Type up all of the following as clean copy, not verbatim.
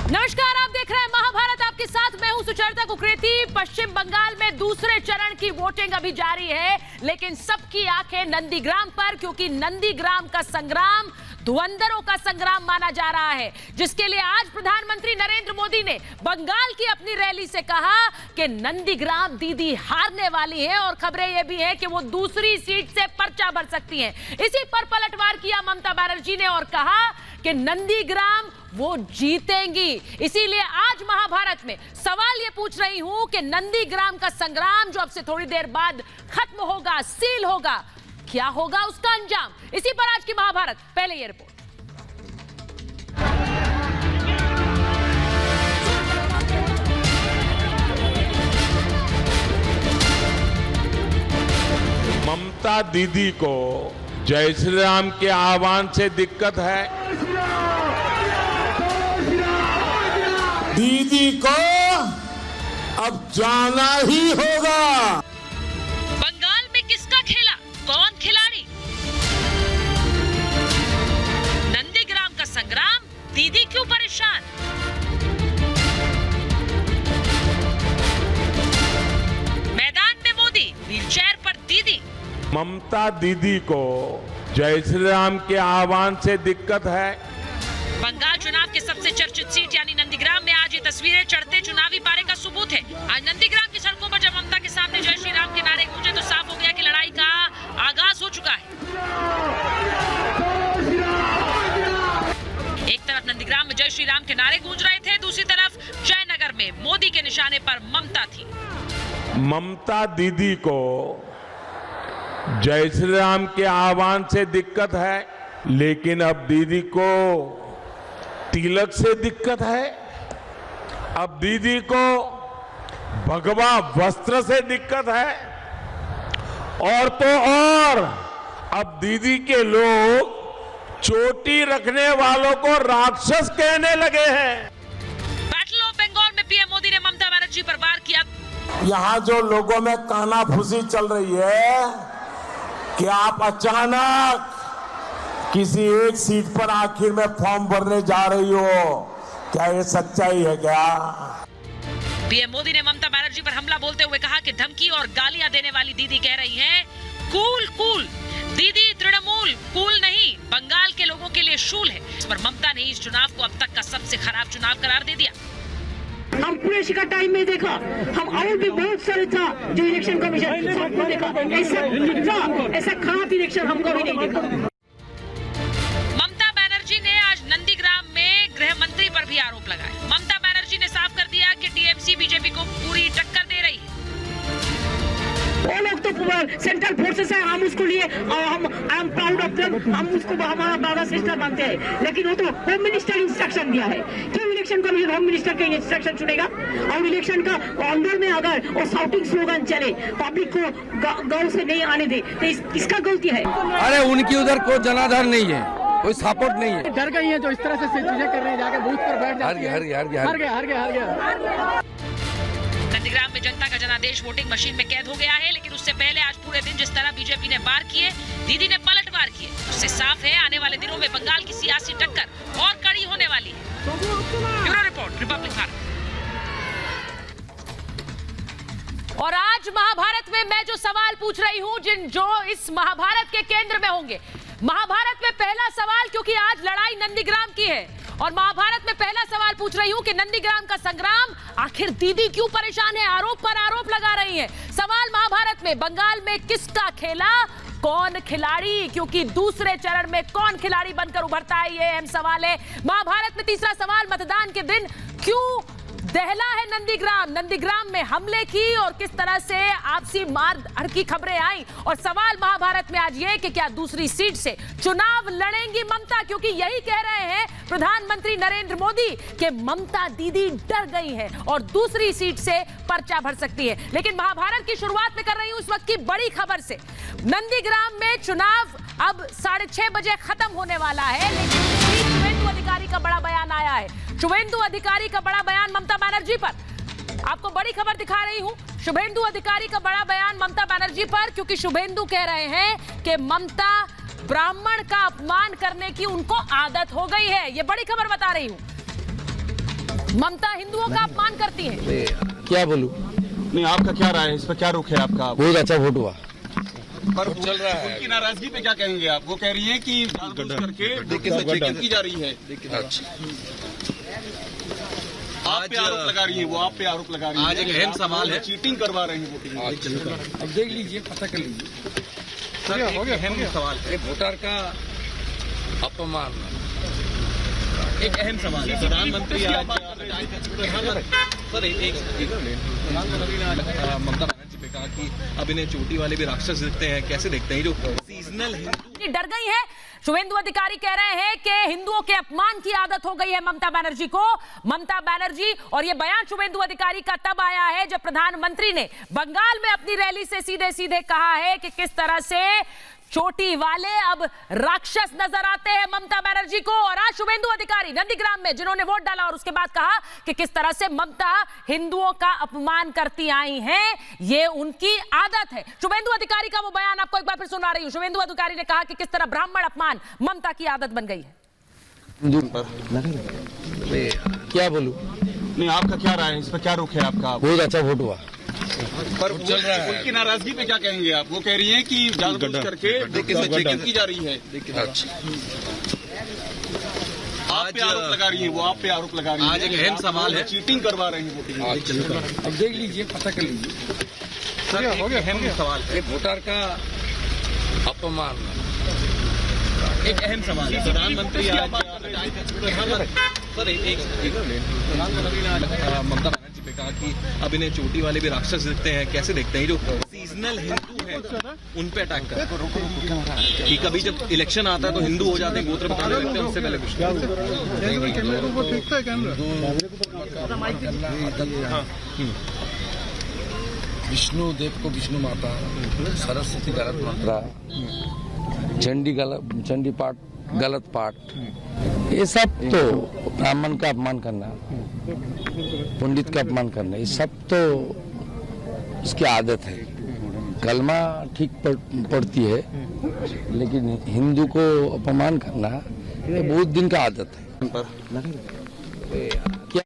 नमस्कार, आप देख रहे हैं महाभारत। आपके साथ मैं हूं सुचरिता कुकरेती। पश्चिम बंगाल में दूसरे चरण की वोटिंग अभी जारी है, लेकिन सबकी आंखें नंदीग्राम पर, क्योंकि नंदीग्राम का संग्राम धुरंधरों का संग्राम माना जा रहा है, जिसके लिए आज प्रधानमंत्री नरेंद्र मोदी ने बंगाल की अपनी रैली से कहा कि नंदीग्राम दीदी हारने वाली है और खबरें यह भी है कि वो दूसरी सीट से पर्चा भर सकती हैं। इसी पर पलटवार किया ममता बनर्जी ने और कहा कि नंदीग्राम वो जीतेंगी। इसीलिए आज महाभारत में सवाल ये पूछ रही हूं कि नंदीग्राम का संग्राम जो अब से थोड़ी देर बाद खत्म होगा, सील होगा, क्या होगा उसका अंजाम? इसी पर आज की महाभारत। पहले ये रिपोर्ट। ममता दीदी को जय श्री राम के आह्वान से दिक्कत है। दीदी को अब जाना ही होगा। बंगाल में किसका खेला, कौन खिलाड़ी? नंदीग्राम का संग्राम, दीदी क्यों परेशान? मैदान में मोदी, व्हीलचेयर पर दीदी। ममता दीदी को जय श्री राम के आह्वान से दिक्कत है। बंगाल चुनाव के सबसे चर्चित सीट यानी नंदीग्राम में आज ये तस्वीरें चढ़ते चुनावी पारे का सबूत है। आज नंदीग्राम की सड़कों पर जब ममता के सामने जय श्री राम के नारे गूंजे तो साफ हो गया कि लड़ाई का आगाज हो चुका है। एक तरफ नंदीग्राम में जय श्री राम के नारे गूंज रहे थे, दूसरी तरफ जयनगर में मोदी के निशाने पर ममता थी। ममता दीदी को जय श्री राम के आह्वान से दिक्कत है, लेकिन अब दीदी को तिलक से दिक्कत है। अब दीदी को भगवा वस्त्र से दिक्कत है, और तो और अब दीदी के लोग चोटी रखने वालों को राक्षस कहने लगे हैं। बैटल ऑफ बंगाल में पीएम मोदी ने ममता बनर्जी पर वार किया। यहाँ जो लोगों में कानाफूसी चल रही है कि आप अचानक किसी एक सीट पर आखिर में फॉर्म भरने जा रही हो, क्या ये सच्चाई है क्या? पीएम मोदी ने ममता बनर्जी पर हमला बोलते हुए कहा कि धमकी और गालियां देने वाली दीदी कह रही हैं कूल कूल। दीदी तृणमूल कूल नहीं, बंगाल के लोगों के लिए शूल है। इस पर ममता ने इस चुनाव को अब तक का सबसे खराब चुनाव करार दे दिया। हम पूरे शिका टाइम में देखा, हम और भी बहुत सारे था जो इलेक्शन कमीशन सबको देखा, ऐसा खराब इलेक्शन हमको भी नहीं देखा। ममता बनर्जी ने आज नंदीग्राम में गृह मंत्री पर भी आरोप लगाया। ममता बनर्जी ने साफ कर दिया कि टीएमसी बीजेपी को पूरी टक्कर दे रही है। वो लोग तो सेंट्रल फोर्सेस है, हम उसको लिए हम I am proud of them, हम उसको हमारा बाबा सिस्टर मानते हैं, लेकिन वो तो होम मिनिस्टर इंस्ट्रक्शन दिया है। क्यों इलेक्शन कमीशन होम मिनिस्टर का इंस्ट्रक्शन चुनेगा? और इलेक्शन का अंदर में अगर वो साउटिंग स्लोगन चले, पब्लिक को गांव से नहीं आने दे, तो इसका गलती है। अरे उनकी उधर कोई जनाधार नहीं है, कोई सपोर्ट नहीं है। डर गई है जो इस तरह से चीजें कर रहे हैं, जाके बूथ पर बैठ जाती है। हार गया। नंदीग्राम में जनता का जनादेश वोटिंग मशीन में कैद हो गया है, लेकिन उससे पहले आज पूरे दिन जिस तरह बीजेपी ने वार किए, दीदी ने पलटवार किए, उससे साफ है आने वाले दिनों में बंगाल की सियासी टक्कर और कड़ी होने वाली है। Bureau report, Republic Bharat. और आज महाभारत में मैं जो सवाल पूछ रही हूं, जो इस महाभारत के केंद्र में होंगे, महाभारत में पहला सवाल, क्योंकि आज लड़ाई नंदीग्राम की है, और महाभारत में पहला सवाल पूछ रही हूं कि नंदीग्राम का संग्राम, आखिर दीदी क्यों परेशान है, आरोप पर आरोप लगा रही है। सवाल महाभारत में बंगाल में किसका खेला, कौन खिलाड़ी, क्योंकि दूसरे चरण में कौन खिलाड़ी बनकर उभरता है, ये अहम सवाल है। महाभारत में तीसरा सवाल, मतदान के दिन क्यों दहला है नंदीग्राम, नंदीग्राम में हमले की और किस तरह से आपसी मार की खबरें आई। और सवाल महाभारत में आज ये कि क्या दूसरी सीट से चुनाव लड़ेंगी ममता, क्योंकि यही कह रहे हैं प्रधानमंत्री नरेंद्र मोदी कि ममता दीदी डर गई हैं और दूसरी सीट से पर्चा भर सकती है। लेकिन महाभारत की शुरुआत में कर रही हूं इस वक्त की बड़ी खबर से। नंदीग्राम में चुनाव अब 6:30 बजे खत्म होने वाला है, लेकिन शुभेंदु अधिकारी का बड़ा बयान आया है। शुभेंदु अधिकारी का बड़ा बयान ममता बनर्जी पर। आपको बड़ी खबर दिखा रही हूं, शुभेंदु अधिकारी का बड़ा बयान ममता बनर्जी पर, क्योंकि शुभेंदु कह रहे हैं कि ममता ब्राह्मण का अपमान करने की उनको आदत हो गई है। ये बड़ी खबर बता रही हूं। ममता हिंदुओं का अपमान करती है। क्या बोलूं? नहीं, आपका क्या राय है इस पर, क्या रुख है आपका? बहुत अच्छा वोट हुआ। पर चल रहा है, उनकी नाराजगी पे क्या कहेंगे आप? वो कह रही हैं कि जानबूझ करके चेकिंग की जा रही है। आप पे आरोप लगा रही है, वो आप पे आरोप लगा रही है। आज एक अहम सवाल है, चीटिंग करवा रहे हैं वोटिंग। अब देख लीजिए, पता कर लीजिए। सर, एक अहम सवाल है, वोटर का अपमान। एक अहम सवाल है। प्रधानमंत्री आज सर एक प्रधानमंत्री ने आज ममता बनर्जी पे कहा कि अब इन्हें चोटी वाले भी राक्षस दिखते हैं। कैसे देखते हैं जो सीजनल हिंदू? डर गई है। शुभेंदु अधिकारी कह रहे हैं कि हिंदुओं के अपमान की आदत हो गई है ममता बनर्जी को। ममता बनर्जी, और ये बयान शुभेंदु अधिकारी का तब आया है जब प्रधानमंत्री ने बंगाल में अपनी रैली से सीधे सीधे कहा है कि किस तरह से चोटी वाले अब राक्षस नजर आते हैं ममता बनर्जी को। और आज शुभेंदु अधिकारी नंदीग्राम में जिन्होंने वोट डाला और उसके बाद कहा कि किस तरह से ममता हिंदुओं का अपमान करती आई हैं, ये उनकी आदत है। शुभेंदु अधिकारी का वो बयान आपको एक बार फिर सुना रही हूं। शुभेंदु अधिकारी ने कहा कि किस तरह ब्राह्मण अपमान ममता की आदत बन गई है। क्या बोलूं? नहीं, आपका क्या राय है इस पर, क्या रुख है आपका? बहुत अच्छा वोट हुआ। पर चल रहा है, उनकी नाराजगी पे क्या कहेंगे आप? वो कह रही हैं कि जानबूझ करके चेकिंग की जा रही है। आप पे आरोप लगा रही है, वो आप पे आरोप लगा रही है। आज एक अहम सवाल है, चीटिंग करवा रहे हैं वोटिंग। अब देख लीजिए, पता कर लीजिए। सर, एक अहम सवाल है, वोटर का अपमान। एक अहम सवाल है। प्रधानमंत्री आज सर एक प्रधानमंत्री ने आज ममता बनर्जी पे कहा कि अब इन्हें चोटी वाले भी राक्षस दिखते हैं। कैसे देखते हैं जो सीजनल हिंदू हैं उन पे अटैक कर कि कभी जब इलेक्शन आता है तो हिंदू हो जाते हैं, गोत्र बताने लगते हैं। उससे पहले कुछ विष्णु देव को विष्णु माता, सरस्वती गलत मंत्रा, चंडी पाठ गलत पाठ, ये सब तो ब्राह्मण का अपमान करना, पंडित का अपमान करना, ये सब तो उसकी आदत है। कलमा ठीक पड़ती है, लेकिन हिंदू को अपमान करना ये बहुत दिन का आदत है। क्या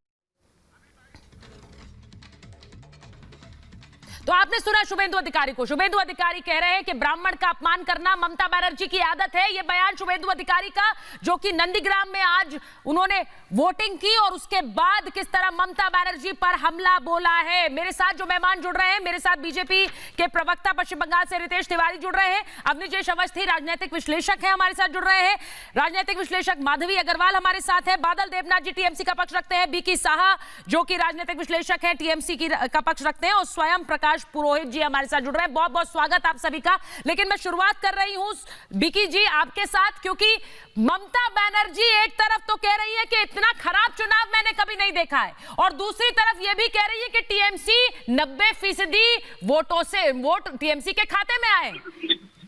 तो आपने सुना शुभेंदु अधिकारी को। शुभेंदु अधिकारी कह रहे हैं कि ब्राह्मण का अपमान करना ममता बनर्जी की आदत है। यह बयान शुभेंदु अधिकारी का, जो कि नंदीग्राम में आज उन्होंने वोटिंग की और उसके बाद किस तरह ममता बनर्जी पर हमला बोला है। मेरे साथ जो मेहमान जुड़ रहे हैं, मेरे साथ बीजेपी के प्रवक्ता पश्चिम बंगाल से रितेश तिवारी जुड़ रहे हैं, अवनीश अवस्थी राजनीतिक विश्लेषक है हमारे साथ जुड़ रहे हैं, राजनीतिक विश्लेषक माधवी अग्रवाल हमारे साथ है, बादल देवनाथ जी टीएमसी का पक्ष रखते हैं, बीकी साहा जो कि राजनीतिक विश्लेषक है टीएमसी का पक्ष रखते हैं, और स्वयं प्रकाश पुरोहित जी हमारे साथ जुड़ रहे हैं। बहुत बहुत स्वागत आप सभी का। लेकिन मैं शुरुआत कर रही हूं बीकी जी आपके साथ, क्योंकि ममता बनर्जी एक तरफ तो कह रही है कि इतना खराब चुनाव मैंने कभी नहीं देखा है, और दूसरी तरफ यह भी कह रही है कि टीएमसी 90% वोटों से वोट टीएमसी के खाते में आए।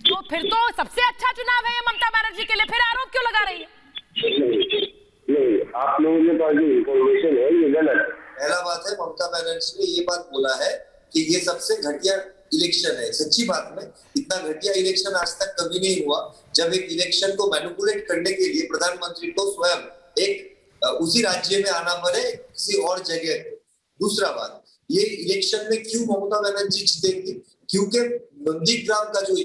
तो फिर तो सबसे अच्छा चुनाव है ये ममता बनर्जी के लिए, फिर आरोप क्यों लगा रही है? नहीं, आप लोगों ने तो जो इन्फॉर्मेशन है ये गलत। पहला बात है, ममता बनर्जी ने ये बात बोला है कि ये सबसे घटिया इलेक्शन है। सच्ची बात में इतना घटिया इलेक्शन आज तक कभी नहीं हुआ, जब एक इलेक्शन को मैनिपुलेट करने के लिए प्रधानमंत्री को स्वयं एक उसी राज्य में आना पड़े किसी और जगह। दूसरा बात, ये इलेक्शन में क्यों ममता बनर्जी जीतेंगी? क्योंकि नंदीग्राम का जो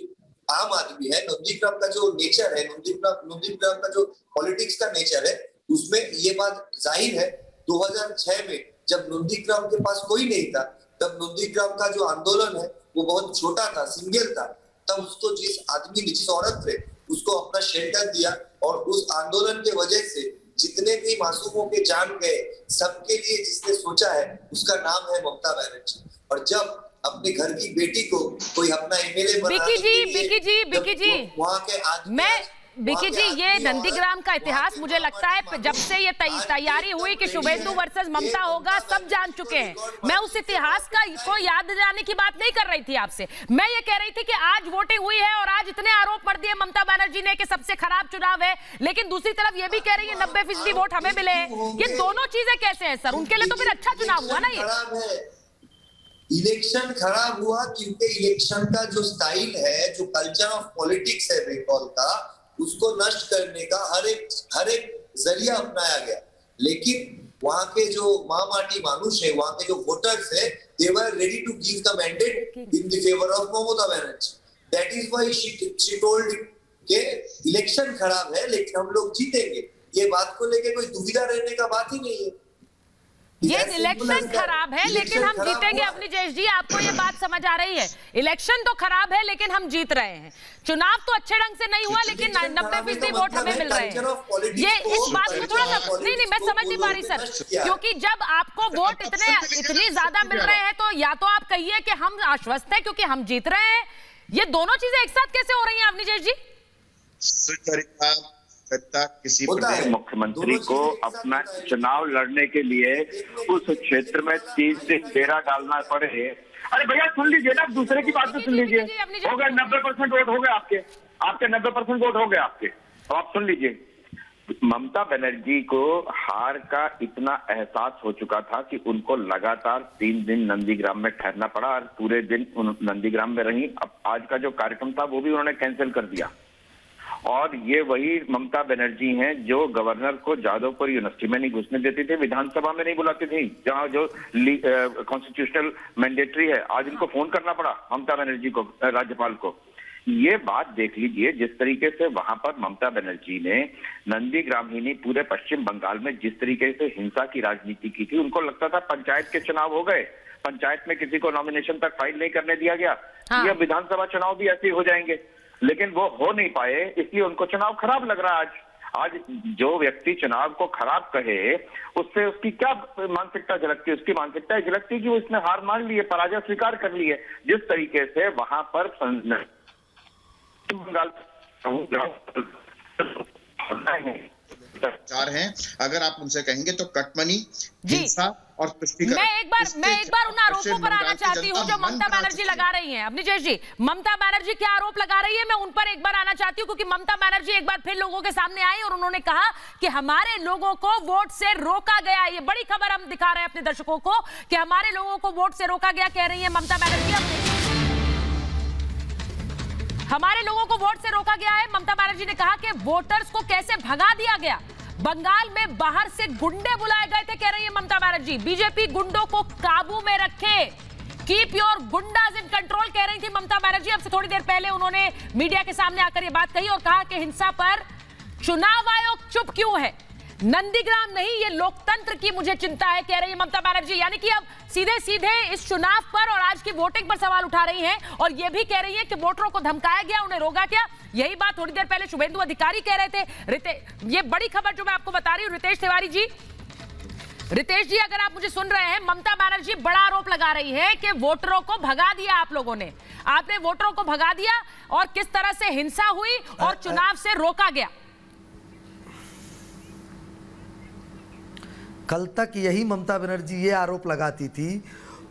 आम आदमी है, नंदीग्राम का जो नेचर है, नंदीग्राम का जो पॉलिटिक्स का नेचर है, उसमें ये बात जाहिर है। 2006 में जब नंदीग्राम के पास कोई नहीं था, तब नंदीग्राम का जो आंदोलन है वो बहुत छोटा था, सिंगल था, तब उसको जिस आदमी ने, जिस औरत ने उसको अपना शेल्टर दिया, और उस आंदोलन के वजह से जितने भी मासूमों के जान गए, सबके लिए जिसने सोचा है उसका नाम है ममता बनर्जी। और जब अपने घर की बेटी को कोई अपना एमएलए बनाने बिकी जी वहाँ के आदमी, बिकी जी, ये नंदीग्राम का इतिहास मुझे लगता है जब से ये तैयारी हुई कि शुभेंदु वर्सेस ममता होगा, सब जान चुके हैं। मैं उस इतिहास को याद दिलाने की बात नहीं कर रही थी आपसे, मैं ये कह रही थी कि आज वोटिंग हुई है और आज इतने आरोप मर दिए ममता बनर्जी ने कि सबसे खराब चुनाव है, लेकिन दूसरी तरफ ये भी कह रही है 90% वोट हमें मिले हैं। ये दोनों चीजें कैसे हैं सर? उनके लिए तो फिर अच्छा चुनाव हुआ ना ये। इलेक्शन खराब हुआ क्योंकि इलेक्शन का जो स्टाइल है, जो कल्चर ऑफ पॉलिटिक्स है बंगाल का, उसको नष्ट करने का हर एक जरिया अपनाया गया। लेकिन वहां के जो माटी मानुष है, वहां के जो वोटर्स है, they were ready to give the mandate in the favour of Mamata Banerjee. That is why she told के इलेक्शन खराब है लेकिन हम लोग जीतेंगे। ये बात को लेके कोई दुविधा रहने का बात ही नहीं है। ये इलेक्शन खराब है लेकिन हम जीतेंगे। अपनी जयेश जी, आपको ये बात समझ आ रही है? इलेक्शन तो खराब है लेकिन हम जीत रहे हैं। चुनाव तो अच्छे ढंग से नहीं हुआ लेकिन 90% वोट हमें मिल रहे हैं। ये इस बात को थोड़ा सा नहीं, मैं समझ नहीं पा रही सर, क्योंकि जब आपको वोट इतनी ज्यादा मिल रहे हैं तो या तो आप कहिए कि हम आश्वस्त हैं क्योंकि हम जीत रहे हैं। ये दोनों चीजें एक साथ कैसे हो रही हैं अवनी जयेश जी? किसी प्रदेश मुख्यमंत्री को अपना चुनाव लड़ने के लिए उस क्षेत्र में 30 दिन डेरा डालना पड़े। अरे भैया सुन लीजिए ना, दूसरे की बात तो सुन लीजिए। हो गए 90% वोट हो गए आपके 90% वोट हो गए आपके। अब आप सुन लीजिए, ममता बनर्जी को हार का इतना एहसास हो चुका था कि उनको लगातार 3 दिन नंदीग्राम में ठहरना पड़ा और पूरे दिन नंदीग्राम में रही। अब आज का जो कार्यक्रम था वो भी उन्होंने कैंसिल कर दिया। और ये वही ममता बनर्जी हैं जो गवर्नर को जादवपुर यूनिवर्सिटी में नहीं घुसने देती थी, विधानसभा में नहीं बुलाती थी, जहां जो कॉन्स्टिट्यूशनल मैंडेटरी है। आज इनको फोन करना पड़ा ममता बनर्जी को, राज्यपाल को। ये बात देख लीजिए जिस तरीके से वहां पर ममता बनर्जी ने नंदीग्राम ही नहीं पूरे पश्चिम बंगाल में जिस तरीके से हिंसा की राजनीति की थी। उनको लगता था पंचायत के चुनाव हो गए, पंचायत में किसी को नॉमिनेशन तक फाइल नहीं करने दिया गया, ये विधानसभा चुनाव भी ऐसे हो जाएंगे, लेकिन वो हो नहीं पाए, इसलिए उनको चुनाव खराब लग रहा है। आज जो व्यक्ति चुनाव को खराब कहे उससे उसकी क्या मानसिकता झलकती है? उसकी मानसिकता झलकती कि वो इसने हार मान ली है, पराजय स्वीकार कर ली है। जिस तरीके से वहां पर बंगाल हैं, अगर आप उनसे कहेंगे तो कटमनी, हिंसा और तुष्टिकरण। मैं एक बार उन आरोपों पर आना चाहती हूँ जो ममता बनर्जी लगा रही हैं। अपनी जयेश जी, ममता बनर्जी क्या आरोप लगा रही है, मैं उन पर एक बार आना चाहती हूँ, क्योंकि ममता बनर्जी एक बार फिर लोगों के सामने आई और उन्होंने कहा कि हमारे लोगों को वोट से रोका गया। ये बड़ी खबर हम दिखा रहे हैं अपने दर्शकों को कि हमारे लोगों को वोट से रोका गया, कह रही है ममता बनर्जी। हमारे लोगों को वोट से रोका गया है। ममता बनर्जी ने कहा कि वोटर्स को कैसे भगा दिया गया। बंगाल में बाहर से गुंडे बुलाए गए थे, कह रही है ममता बनर्जी। बीजेपी गुंडों को काबू में रखे, कीप योर गुंडाज इन कंट्रोल, कह रही थी ममता बनर्जी। अब से थोड़ी देर पहले उन्होंने मीडिया के सामने आकर यह बात कही और कहा कि हिंसा पर चुनाव आयोग चुप क्यों है, नंदीग्राम नहीं, ये लोकतंत्र की मुझे चिंता है, कह रही है ममता बनर्जी। यानी कि अब सीधे सीधे इस चुनाव पर और आज की वोटिंग पर सवाल उठा रही हैं और ये भी कह रही है कि वोटरों को धमकाया गया, उन्हें रोका गया। यही बात थोड़ी देर पहले शुभेंदु अधिकारी कह रहे थे। ये बड़ी खबर जो मैं आपको बता रही हूं, रितेश तिवारी जी, रितेश जी अगर आप मुझे सुन रहे हैं, ममता बनर्जी बड़ा आरोप लगा रही है कि वोटरों को भगा दिया आप लोगों ने, आपने वोटरों को भगा दिया और किस तरह से हिंसा हुई और चुनाव से रोका गया। कल तक यही ममता बनर्जी ये आरोप लगाती थी,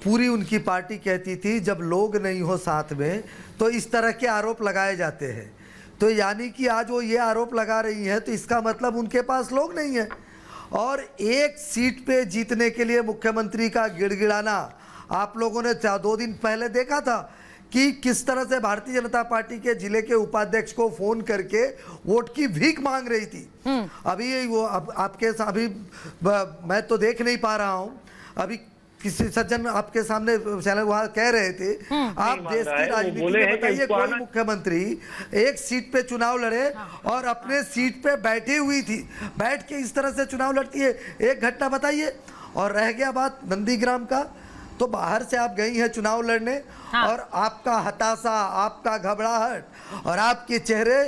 पूरी उनकी पार्टी कहती थी जब लोग नहीं हो साथ में तो इस तरह के आरोप लगाए जाते हैं। तो यानी कि आज वो ये आरोप लगा रही हैं तो इसका मतलब उनके पास लोग नहीं है। और एक सीट पे जीतने के लिए मुख्यमंत्री का गिड़गिड़ाना आप लोगों ने 2 दिन पहले देखा था कि किस तरह से भारतीय जनता पार्टी के जिले के उपाध्यक्ष को फोन करके वोट की भीख मांग रही थी। अभी वो आपके अभी मैं तो देख नहीं पा रहा हूं, अभी किसी सज्जन आपके सामने चैनल वहां कह रहे थे आप देश की राजनीति में बताइए, कोई मुख्यमंत्री एक सीट पे चुनाव लड़े और अपने सीट पे बैठी हुई थी, बैठ के इस तरह से चुनाव लड़ती है, एक घटना बताइए। और रह गया बात नंदीग्राम का, तो बाहर से आप गई हैं चुनाव लड़ने और आपका हताशा, आपका घबराहट और आपके चेहरे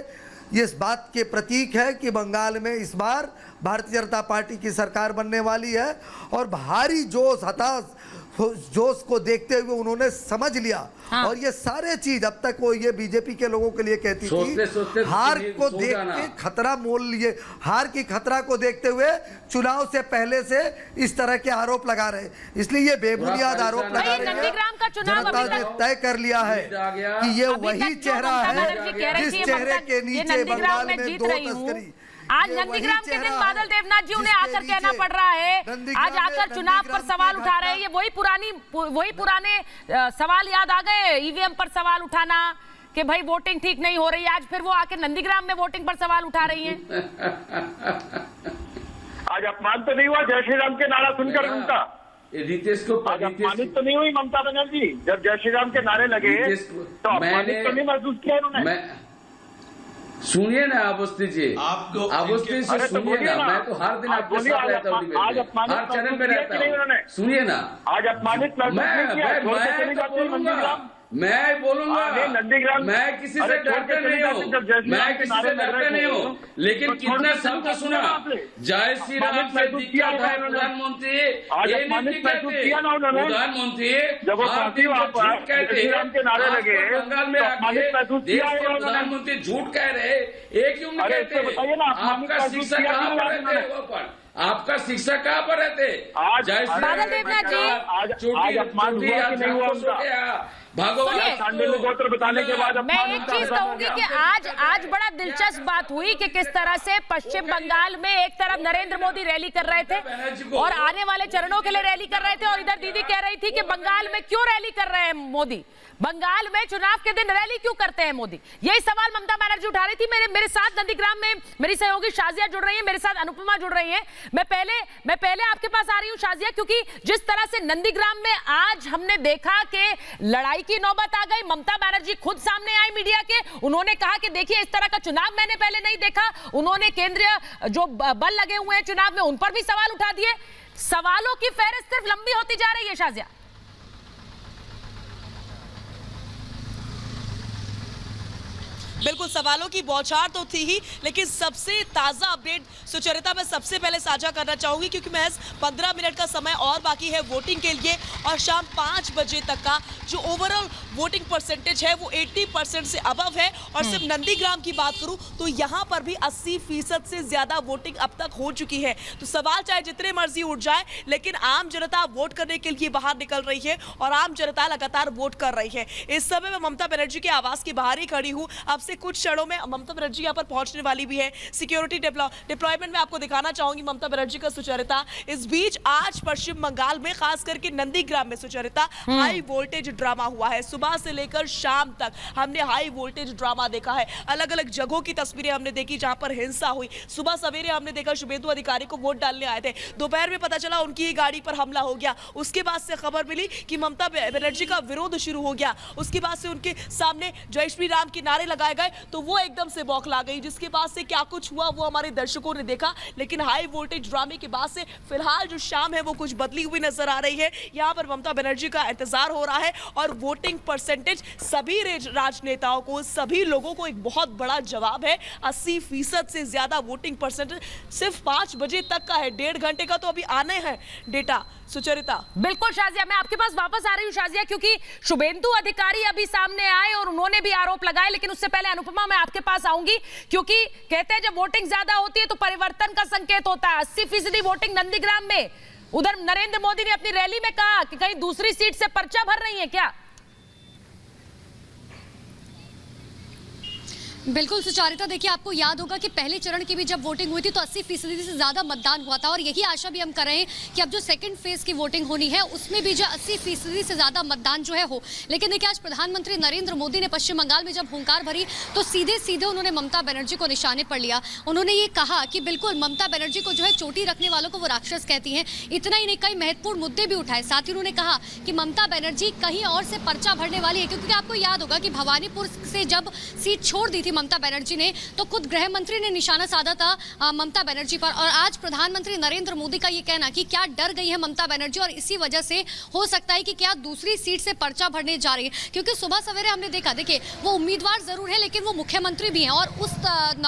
ये इस बात के प्रतीक है कि बंगाल में इस बार भारतीय जनता पार्टी की सरकार बनने वाली है। और भारी जोश, हताश जोश को देखते हुए उन्होंने समझ लिया। और ये सारे चीज अब तक वो ये बीजेपी के लोगों के लिए कहती थी, हार को देख के खतरा मोल लिए, हार की खतरा को देखते हुए चुनाव से पहले से इस तरह के आरोप लगा रहे, इसलिए ये बेबुनियाद आरोप लगा रहे हैं। जनता ने तय कर लिया है कि ये वही चेहरा है जिस चेहरे के नीचे बंगाल में 2 तस्करी। आज नंदीग्राम के दिन बादल देवनाथ जी उन्हें आकर कहना पड़ रहा है, आज आकर चुनाव पर सवाल उठा रहे हैं। ये वही पुराने सवाल याद आ गए, ईवीएम पर सवाल उठाना कि भाई वोटिंग ठीक नहीं हो रही है। आज फिर वो आकर नंदीग्राम में वोटिंग पर सवाल उठा रही हैं। आज अपमान अपमान तो नहीं हुआ जय श्री राम के नारा सुनकर उनका? रितेश को आज अपमानित तो नहीं हुई ममता बनर्जी जब जय श्री राम के नारे लगे? तो अपमानित तो नहीं महसूस किया उन्होंने? सुनिए ना अवस्थी जी, अवस्थी से सुनिए ना, मैं तो हर दिन आपके साथ रहता हूँ, हर चैनल में रहता हूँ, सुनिए ना। आज अपमानित मैं बोलूंगा नंदीग्राम, मैं किसी से डरते नहीं हूँ, मैं किसी से डरते नहीं हूँ, लेकिन कितना शब्द सुना जय श्री राम से दिक्कत है प्रधानमंत्री, ये नहीं कहते प्रधानमंत्री जब झूठ कहते बंगाल में आके देश के प्रधानमंत्री झूठ कह रहे, ये क्यों नहीं कहते? आपका शिक्षा कहाँ पर रहते वहाँ पर? आपका शिक्षा कहाँ पर रहते? जय श्री राम आज अपमान हुआ कि नहीं हुआ उनका? गोत्र बताने के बाद मैं एक चीज कहूंगी कि आज बड़ा दिलचस्प बात हुई कि किस तरह से पश्चिम बंगाल में एक तरफ नरेंद्र मोदी रैली कर रहे थे और आने वाले चरणों के लिए रैली कर रहे थे, और इधर दीदी कह रही थी कि बंगाल में क्यों रैली कर रहे हैं मोदी, बंगाल में चुनाव के दिन रैली क्यों करते हैं मोदी? यही सवाल ममता बनर्जी उठा रही थी। मेरे साथ नंदीग्राम में मेरी सहयोगी शाजिया जुड़ रही है, मेरे साथ अनुपमा जुड़ रही है। मैं पहले आपके पास आ रही हूँ शाजिया, क्योंकि जिस तरह से नंदीग्राम में आज हमने देखा कि लड़ाई की नौबत आ गई। ममता बनर्जी खुद सामने आई मीडिया के, उन्होंने कहा कि देखिए इस तरह का चुनाव मैंने पहले नहीं देखा। उन्होंने केंद्रीय जो बल लगे हुए हैं चुनाव में उन पर भी सवाल उठा दिए। सवालों की फेहरिस्त सिर्फ लंबी होती जा रही है शाजिया। बिल्कुल, सवालों की बौछार तो थी ही, लेकिन सबसे ताजा अपडेट सुचरिता मैं सबसे पहले साझा करना चाहूंगी, क्योंकि महज 15 मिनट का समय और बाकी है वोटिंग के लिए, और शाम 5 बजे तक का जो ओवरऑल वोटिंग परसेंटेज है वो 80% से अबव है। और सिर्फ नंदीग्राम की बात करूं तो यहां पर भी 80% से ज्यादा वोटिंग अब तक हो चुकी है। तो सवाल चाहे जितने मर्जी उठ जाए, लेकिन आम जनता वोट करने के लिए बाहर निकल रही है और आम जनता लगातार वोट कर रही है। इस समय मैं ममता बनर्जी के आवास के बाहर ही खड़ी हूँ। अब से कुछ क्षणों में ममता बनर्जी यहाँ पर पहुंचने वाली भी है। सिक्योरिटी डिप्लॉयमेंट में आपको दिखाना चाहूंगी ममता बनर्जी का सुचरिता। इस बीच आज पश्चिम बंगाल में खास करके नंदीग्राम में सुचरिता हाई वोल्टेज ड्रामा हुआ है। सुबह से लेकर शाम तक हमने हाई वोल्टेज ड्रामा देखा है। अलग अलग जगहों की तस्वीरें हमने देखी जहां पर हिंसा हुई। सुबह सवेरे हमने देखा शुभेंदु अधिकारी को वोट डालने आए थे, दोपहर में पता चला उनकी ही गाड़ी पर हमला हो गया। उसके बाद से खबर मिली कि ममता बनर्जी का विरोध शुरू हो गया। उसके बाद से उनके सामने जय श्री राम के नारे लगाए गए तो वो एकदम से बौखला गई। जिसके बाद से क्या कुछ हुआ वो हमारे दर्शकों ने देखा, लेकिन हाई वोल्टेज ड्रामे के बाद से फिलहाल जो शाम है वो कुछ बदली हुई नजर आ रही है। यहाँ पर ममता बनर्जी का इंतजार हो रहा है और वोटिंग परसेंटेज सभी राजनेताओं को, सभी लोगों को एक बहुत बड़ा जवाब है। 80% से ज्यादा वोटिंग परसेंटेज सिर्फ 5 बजे तक का है। 1.5 घंटे का तो अभी आने हैं डेटा। सुचरिता, बिल्कुल शाजिया, मैं आपके पास वापस आ रही हूँ शाजिया, क्योंकि शुभेंदु अधिकारी अभी सामने आए और उन्होंने भी आरोप लगाए। लेकिन उससे पहले अनुपमा मैं आपके पास आऊंगी, क्योंकि कहते हैं जब वोटिंग ज्यादा होती है तो परिवर्तन का संकेत होता है। 80% वोटिंग नंदीग्राम में। उधर नरेंद्र मोदी ने अपनी रैली में कहा कि कहीं दूसरी सीट से पर्चा भर रही है क्या? बिल्कुल सुचारिता, देखिए आपको याद होगा कि पहले चरण की भी जब वोटिंग हुई थी तो 80% से ज्यादा मतदान हुआ था, और यही आशा भी हम कर रहे हैं कि अब जो सेकंड फेज की वोटिंग होनी है उसमें भी जो 80% से ज्यादा मतदान जो है हो। लेकिन देखिए आज प्रधानमंत्री नरेंद्र मोदी ने पश्चिम बंगाल में जब हुंकार भरी तो सीधे उन्होंने ममता बनर्जी को निशाने पर लिया। उन्होंने ये कहा कि बिल्कुल ममता बनर्जी को जो है चोटी रखने वालों को वो राक्षस कहती हैं। इतना ही नहीं, कई महत्वपूर्ण मुद्दे भी उठाए। साथ ही उन्होंने कहा कि ममता बनर्जी कहीं और से पर्चा भरने वाली है, क्योंकि आपको याद होगा कि भवानीपुर से जब सीट छोड़ दी थी ममता बनर्जी ने तो खुद गृह मंत्री ने निशाना साधा था ममता बनर्जी पर। और आज प्रधानमंत्री नरेंद्र मोदी का ये कहना कि क्या डर गई है ममता बनर्जी और इसी वजह से हो सकता है कि क्या दूसरी सीट से पर्चा भरने जा रही है। क्योंकि सुबह सवेरे हमने देखा, देखिए वो उम्मीदवार जरूर है लेकिन वो मुख्यमंत्री भी हैं, और उस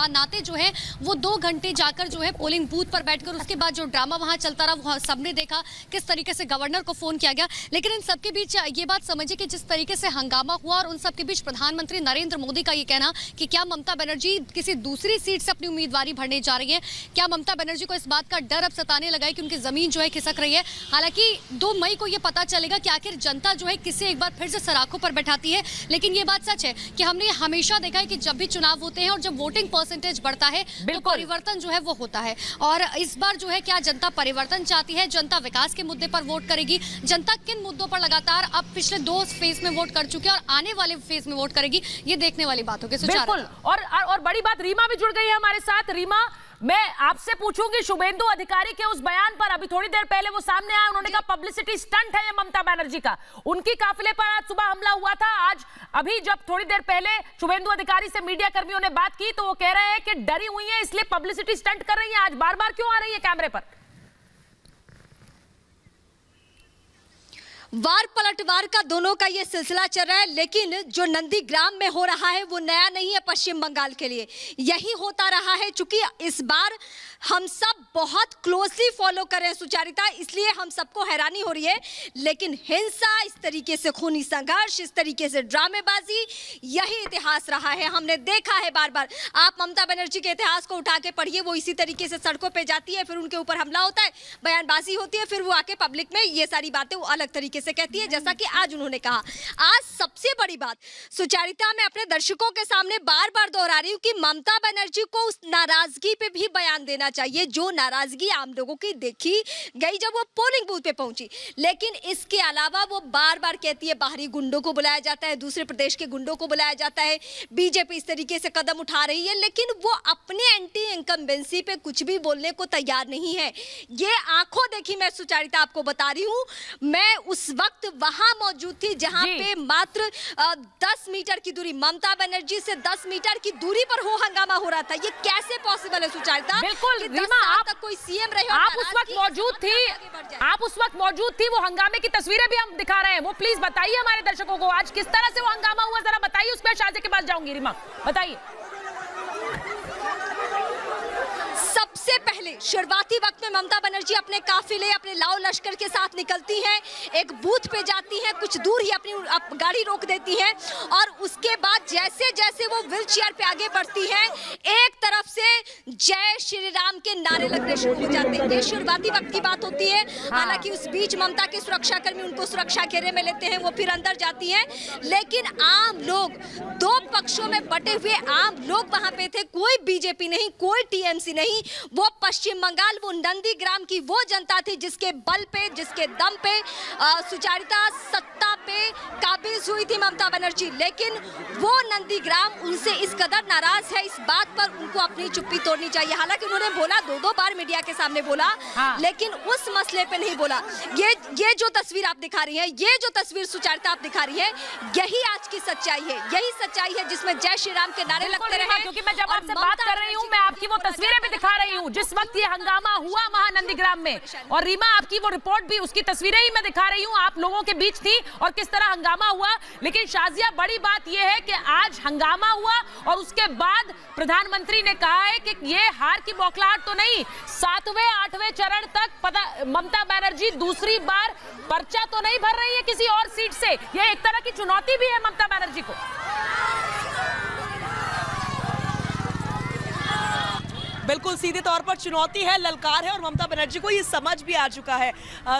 नाते जो है वो 2 घंटे जाकर जो है पोलिंग बूथ पर बैठकर उसके बाद जो ड्रामा वहां चलता रहा वो सबने देखा, किस तरीके से गवर्नर को फोन किया गया। लेकिन इन सबके बीच ये बात समझिए कि जिस तरीके से हंगामा हुआ और उन सबके बीच प्रधानमंत्री नरेंद्र मोदी का ये कहना कि क्या ममता बनर्जी किसी दूसरी सीट से अपनी उम्मीदवारी भरने जा रही है, क्या ममता बनर्जी को इस बात का डर अब सताने लगा है कि उनकी जमीन जो है खिसक रही है। हालांकि 2 मई को यह पता चलेगा कि आखिर जनता जो है किसे एक बार फिर से सराखों पर बैठाती है। लेकिन ये बात सच है कि हमने हमेशा देखा है कि जब भी चुनाव होते हैं और जब वोटिंग परसेंटेज बढ़ता है तो परिवर्तन जो है वो होता है। और इस बार जो है क्या जनता परिवर्तन चाहती है, जनता विकास के मुद्दे पर वोट करेगी, जनता किन मुद्दों पर लगातार अब पिछले 2 फेज में वोट कर चुकी है और आने वाले फेज में वोट करेगी, ये देखने वाली बात होगी। बिल्कुल। और बड़ी बात, रीमा भी जुड़ गई है हमारे साथ। रीमा, मैं आपसे पूछूंगी शुभेंदु अधिकारी के उस बयान पर। अभी थोड़ी देर पहले वो सामने आया, उन्होंने कहा पब्लिसिटी स्टंट है ये ममता बनर्जी का। उनकी काफिले पर आज सुबह हमला हुआ था। आज अभी जब थोड़ी देर पहले शुभेंदु अधिकारी से मीडिया कर्मियों ने बात की तो वो कह रहे हैं कि डरी हुई है इसलिए पब्लिसिटी स्टंट कर रही है। आज बार बार क्यों आ रही है कैमरे पर? वार पलटवार का दोनों का ये सिलसिला चल रहा है, लेकिन जो नंदीग्राम में हो रहा है वो नया नहीं है पश्चिम बंगाल के लिए। यही होता रहा है, चूंकि इस बार हम सब बहुत क्लोजली फॉलो कर रहे हैं सुचारिता, इसलिए हम सबको हैरानी हो रही है। लेकिन हिंसा, इस तरीके से खूनी संघर्ष, इस तरीके से ड्रामेबाजी, यही इतिहास रहा है। हमने देखा है बार बार। आप ममता बनर्जी के इतिहास को उठा के पढ़िए, वो इसी तरीके से सड़कों पे जाती है, फिर उनके ऊपर हमला होता है, बयानबाजी होती है, फिर वो आके पब्लिक में ये सारी बातें वो अलग तरीके से कहती है, जैसा कि आज उन्होंने कहा। आज सबसे बड़ी बात सुचारिता, मैं अपने दर्शकों के सामने बार बार दोहरा रही हूं कि ममता बनर्जी को उस नाराजगी पे भी बयान देना चाहिए जो नाराजगी आम लोगों की देखी गई जब वो पोलिंग बूथ पे पहुंची। लेकिन इसके अलावा वो बार बार कहती है बाहरी गुंडों को बुलाया जाता है, दूसरे प्रदेश के गुंडों को बुलाया जाता है, बीजेपी इस तरीके से कदम उठा रही है, लेकिन वो अपने एंटी इनकम्बेंसी पे कुछ भी बोलने को तैयार नहीं है। ये आंखों देखी मैं सुचारिता आपको बता रही हूँ। मैं उस वक्त वहां मौजूद थी जहां पे मात्र 10 मीटर की दूरी, ममता बनर्जी से 10 मीटर की दूरी पर हो हंगामा हो रहा था। ये कैसे पॉसिबल है सुचारिता? बिल्कुल रीमा, आप कोई सीएम रहे, आप उस वक्त मौजूद थी, आप उस वक्त मौजूद थी। वो हंगामे की तस्वीरें भी हम दिखा रहे हैं, वो प्लीज बताइए हमारे दर्शकों को आज किस तरह से वो हंगामा हुआ, जरा बताइए। उसमें शाहजे के पास जाऊंगी। रीमा बताइए। सबसे पहले शुरुआती वक्त में ममता बनर्जी अपने काफिले, अपने लाओ लश्कर के साथ निकलती हैं, एक बूथ पे जाती हैं, कुछ दूर ही अपनी गाड़ी रोक देती हैं और उसके बाद जैसे जैसे वो व्हील चेयर पे आगे बढ़ती हैं, एक तरफ से जय श्री राम के नारे लगने शुरू हो जाते हैं। ये शुरुआती वक्त की बात होती है। हालांकि उस बीच ममता के सुरक्षाकर्मी उनको सुरक्षा घेरे में लेते हैं, वो फिर अंदर जाती हैं। लेकिन आम लोग, दो पक्षों में बटे हुए आम लोग वहां पे थे। कोई बीजेपी नहीं, कोई टीएमसी नहीं, वो पश्चिम बंगाल, वो नंदीग्राम की वो जनता थी जिसके बल पे, जिसके दम पे सुचारिता सत्ता पे काबिज हुई थी ममता बनर्जी। लेकिन वो नंदीग्राम उनसे इस कदर नाराज है, इस बात पर उनको अपनी चुप्पी तोड़नी चाहिए। हालांकि उन्होंने बोला, दो बार मीडिया के सामने बोला, लेकिन उस मसले पे नहीं बोला। ये जो तस्वीर आप दिखा रही है, ये जो तस्वीर सुचारिता आप दिखा रही है, यही आज की सच्चाई है। यही सच्चाई है जिसमें जय श्री राम के नारे लगते रहे। क्योंकि मैं जब आपसे बात कर रही हूँ, मैं आपकी वो तस्वीरें भी दिखा रही हूँ जिस वक्त ये हंगामा हुआ वहां नंदीग्राम में। और रीमा आपकी वो रिपोर्ट भी, उसकी तस्वीरें ही मैं दिखा रही हूँ। आप लोगों के बीच थी और किस तरह हंगामा हुआ। लेकिन शाजिया, बड़ी बात यह है कि आज हंगामा हुआ और उसके बाद प्रधानमंत्री ने कहा है कि ये हार की बौखलाहट तो नहीं, 7वें 8वें चरण तक ममता बनर्जी दूसरी बार पर्चा तो नहीं भर रही है किसी और सीट से। ये एक तरह की चुनौती भी है ममता बनर्जी को। बिल्कुल सीधे तौर पर चुनौती है, ललकार है और ममता बनर्जी को ये समझ भी आ चुका है।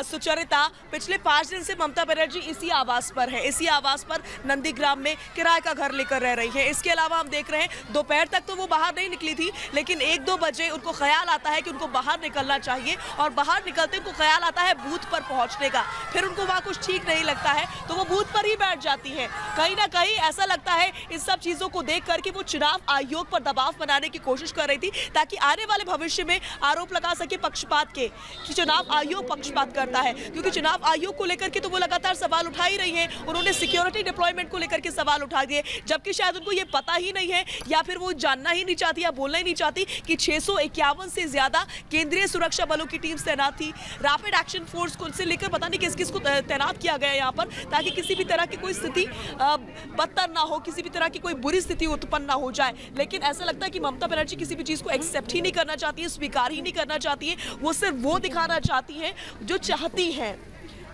सुचरिता, पिछले 5 दिन से ममता बनर्जी इसी आवास पर है, इसी आवास पर नंदीग्राम में किराए का घर लेकर रह रही है। इसके अलावा हम देख रहे हैं दोपहर तक तो वो बाहर नहीं निकली थी, लेकिन 1-2 बजे उनको ख्याल आता है कि उनको बाहर निकलना चाहिए और बाहर निकलते उनको ख्याल आता है बूथ पर पहुंचने का। फिर उनको वहाँ कुछ ठीक नहीं लगता है तो वो बूथ पर ही बैठ जाती है। कहीं ना कहीं ऐसा लगता है इन सब चीज़ों को देख कर कि वो चुनाव आयोग पर दबाव बनाने की कोशिश कर रही थी ताकि आने वाले भविष्य में आरोप लगा सके पक्षपात के कि चुनाव आयोग पक्षपात करता है। क्योंकि चुनाव आयोग को लेकर के तो वो लगातार सवाल उठा ही रही है। उन्होंने सिक्योरिटी डिप्लॉयमेंट को लेकर के सवाल उठा दिए, जबकि शायद उनको ये पता ही नहीं है या फिर वो जानना ही नहीं चाहती या बोलना ही नहीं चाहती कि 651 से ज्यादा केंद्रीय सुरक्षा बलों की टीम तैनात थी। रैपिड एक्शन फोर्स को से लेकर पता नहीं किस किस को तैनात किया गया यहाँ पर, ताकि किसी भी तरह की कोई स्थिति बदतर ना हो, किसी भी तरह की कोई बुरी स्थिति उत्पन्न ना हो जाए। लेकिन ऐसा लगता है कि ममता बनर्जी किसी भी चीज को एक्सेप्ट ही नहीं करना चाहती है, स्वीकार ही नहीं करना चाहती है। वो सिर्फ वो दिखाना चाहती है जो चाहती है,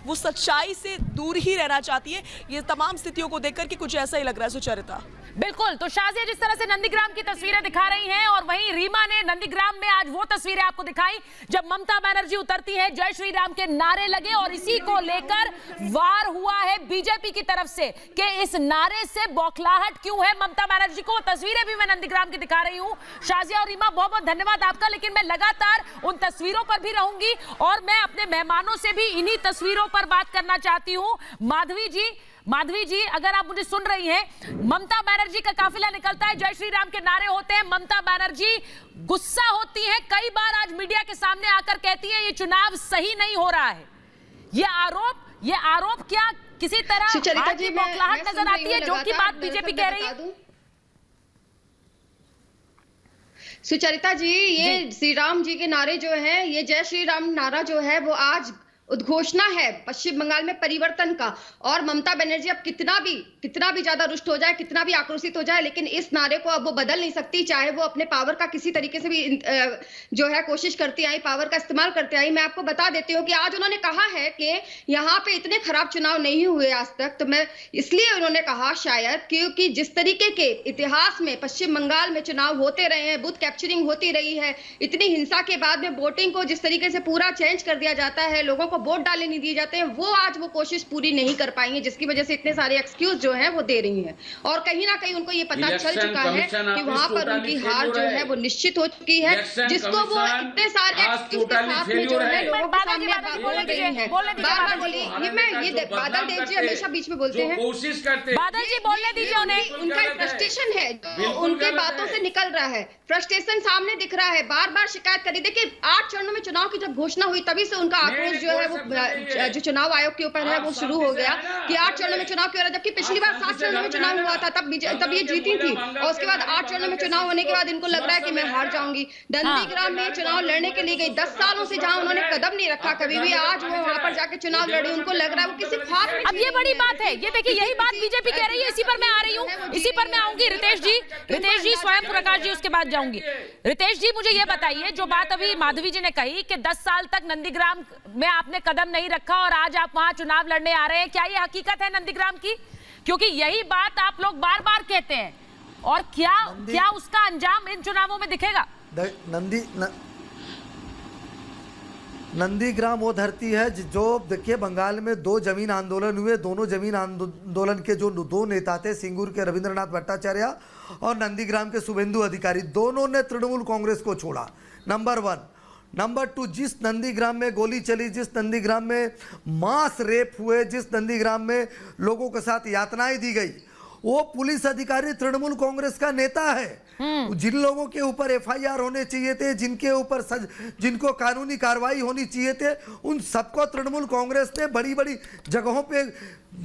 वो सच्चाई से दूर ही रहना चाहती है। ये तमाम स्थितियों को देखकर के कुछ ऐसा ही लग रहा है सुचरिता। बिल्कुल, तो शाजिया जिस तरह से नंदीग्राम की तस्वीरें दिखा रही हैं और वहीं रीमा ने नंदीग्राम में आज वो तस्वीरें आपको दिखाई जब ममता बनर्जी उतरती है, जय श्री राम के नारे लगे और इसी को लेकर वार हुआ है बीजेपी की तरफ से कि इस नारे से बौखलाहट क्यों है ममता बनर्जी को। तस्वीरें भी मैं नंदीग्राम की दिखा रही हूँ। शाजिया और रीमा, बहुत बहुत धन्यवाद आपका। लेकिन मैं लगातार उन तस्वीरों पर भी रहूंगी और मैं अपने मेहमानों से भी इन्हीं तस्वीरों पर बात करना चाहती हूँ। माधवी जी, माधवी जी, अगर आप मुझे सुन रही हैं, ममता बनर्जी का काफिला निकलता है, जय श्री राम के नारे होते हैं, ममता बनर्जी गुस्सा होती है, कई बार आज मीडिया के सामने आकर कहती है ये चुनाव सही नहीं हो रहा है। ये आरोप क्या किसी तरह बौखलाहट नजर आती है, जो कि बात बीजेपी कह रही है? सुचरिता जी, ये श्री राम जी के नारे जो है, ये जय श्री राम नारा जो है वो आज उद्घोषणा है पश्चिम बंगाल में परिवर्तन का। और ममता बनर्जी अब कितना भी ज्यादा रुष्ट हो जाए, कितना भी आक्रोशित हो जाए, लेकिन इस नारे को अब वो बदल नहीं सकती, चाहे वो अपने पावर का किसी तरीके से भी जो है कोशिश करती आई, पावर का इस्तेमाल करते आई। मैं आपको बता देती हूँ कि आज उन्होंने कहा है कि यहाँ पे इतने खराब चुनाव नहीं हुए आज तक, तो मैं इसलिए उन्होंने कहा शायद क्योंकि जिस तरीके के इतिहास में पश्चिम बंगाल में चुनाव होते रहे हैं, बूथ कैप्चरिंग होती रही है, इतनी हिंसा के बाद में वोटिंग को जिस तरीके से पूरा चेंज कर दिया जाता है, लोगों को वोट डालने नहीं दिए जाते हैं, वो आज वो कोशिश पूरी नहीं कर पाएंगे, जिसकी वजह से इतने सारे एक्सक्यूज जो है वो दे रही हैं। और कहीं ना कहीं उनको ये पता चल चुका है कि वहां पर उनकी हार जो है वो निश्चित हो चुकी है, जिसको वो इतने सारे एक्सक्यूज के साथ में जो है लोगों के सामने बोल रही है। बार-बार बोली, ये बादल देव जी हमेशा बीच में बोलते हैं, कोशिश करते हैं। बादल जी बोलने दीजिए उन्हें, उनका फ्रस्ट्रेशन है, उनके बातों से निकल रहा है, फ्रस्ट्रेशन सामने दिख रहा है, बार-बार शिकायत करी। देखिए 8 चरणों में चुनाव की जब घोषणा हुई तभी से उनका आक्रोश जो है वो जो चुनाव आयोग के ऊपर है वो शुरू हो गया कि 8 चरणों में चुनाव क्यों हो रहा है, जबकि पिछली बार 7 चरणों में चुनाव हुआ था, तब ये जीती थी, और उसके बाद 8 चरणों में चुनाव होने के बाद इनको लग रहा है कि मैं हार जाऊंगी। नंदीग्राम में चुनाव लड़ने के लिए गई, 10 सालों से जहां उन्होंने कदम नहीं रखा कभी भी, आज वो वहां पर जाके चुनाव लड़ी, उनको लग रहा है वो किसी ख्वाब में। अब ये बड़ी बात है, ये देखिए यही बात बीजेपी कह रही है, इसी पर मैं आ रही हूँ, इसी पर मैं आऊंगी। रितेश जी स्वयं प्रकाश जी, उसके बाद जाऊंगी। रितेश जी, मुझे ये बताइए, जो बात अभी माधवी जी ने कही कि 10 साल तक नंदीग्राम में आपने कदम नहीं रखा और आज आप वहां चुनाव लड़ने आ रहे हैं, क्या ये हकीकत है नंदीग्राम की? क्योंकि यही बात आप लोग बार-बार कहते हैं, और क्या उसका अंजाम इन चुनावों में दिखेगा? नंदीग्राम वो धरती है जो, देखिए बंगाल में 2 जमीन आंदोलन हुए, दोनों जमीन आंदोलन के जो 2 नेता थे, सिंगूर के रविंद्रनाथ भट्टाचार्य और नंदीग्राम के शुभेंदु अधिकारी, दोनों ने तृणमूल कांग्रेस को छोड़ा, नंबर 1। नंबर 2, जिस नंदीग्राम में गोली चली, जिस नंदीग्राम में मास रेप हुए, जिस नंदीग्राम में लोगों के साथ यातनाएं दी गई, वो पुलिस अधिकारी तृणमूल कांग्रेस का नेता है। जिन लोगों के ऊपर एफआईआर होने चाहिए थे, जिनके ऊपर जिनको कानूनी कार्रवाई होनी चाहिए थे, उन सबको तृणमूल कांग्रेस ने बड़ी बड़ी जगहों पे